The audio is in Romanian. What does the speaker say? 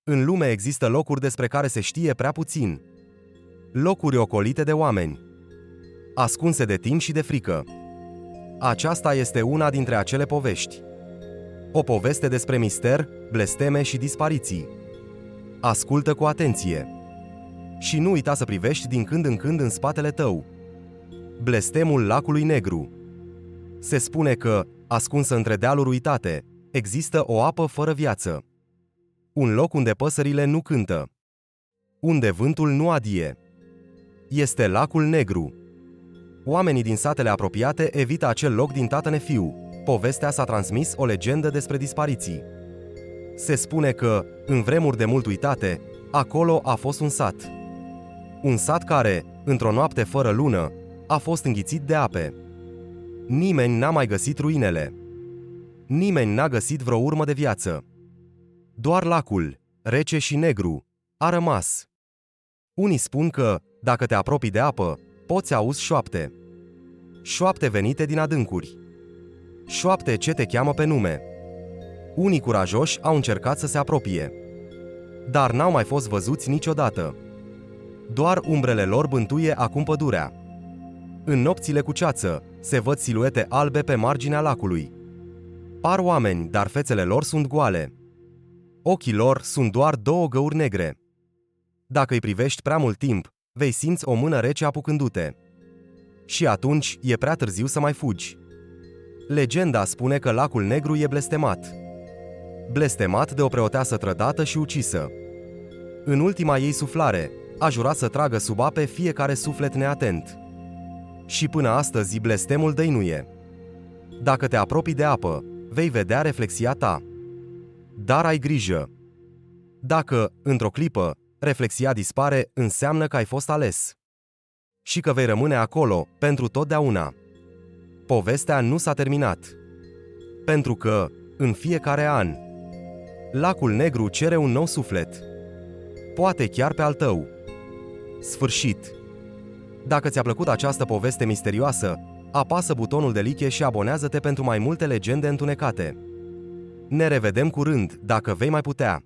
În lume există locuri despre care se știe prea puțin. Locuri ocolite de oameni, ascunse de timp și de frică. Aceasta este una dintre acele povești. O poveste despre mister, blesteme și dispariții. Ascultă cu atenție. Și nu uita să privești din când în când în spatele tău. Blestemul lacului negru. Se spune că, ascunsă între dealuri uitate, există o apă fără viață. Un loc unde păsările nu cântă. Unde vântul nu adie. Este lacul negru. Oamenii din satele apropiate evită acel loc din tată nefiu. Povestea s-a transmis o legendă despre dispariții. Se spune că, în vremuri de mult uitate, acolo a fost un sat. Un sat care, într-o noapte fără lună, a fost înghițit de ape. Nimeni n-a mai găsit ruinele. Nimeni n-a găsit vreo urmă de viață. Doar lacul, rece și negru, a rămas. Unii spun că, dacă te apropii de apă, poți auzi șoapte. Șoapte venite din adâncuri. Șoapte ce te cheamă pe nume. Unii curajoși au încercat să se apropie, dar n-au mai fost văzuți niciodată. Doar umbrele lor bântuie acum pădurea. În nopțile cu ceață se văd siluete albe pe marginea lacului. Par oameni, dar fețele lor sunt goale. Ochii lor sunt doar două găuri negre. Dacă îi privești prea mult timp, vei simți o mână rece apucându-te. Și atunci e prea târziu să mai fugi. Legenda spune că lacul negru e blestemat. Blestemat de o preoteasă trădată și ucisă. În ultima ei suflare, a jurat să tragă sub ape fiecare suflet neatent. Și până astăzi blestemul dăinuie. Dacă te apropii de apă, vei vedea reflexia ta. Dar ai grijă. Dacă, într-o clipă, reflexia dispare, înseamnă că ai fost ales. Și că vei rămâne acolo, pentru totdeauna. Povestea nu s-a terminat. Pentru că, în fiecare an, lacul negru cere un nou suflet. Poate chiar pe al tău. Sfârșit. Dacă ți-a plăcut această poveste misterioasă, apasă butonul de like și abonează-te pentru mai multe legende întunecate. Ne revedem curând, dacă vei mai putea.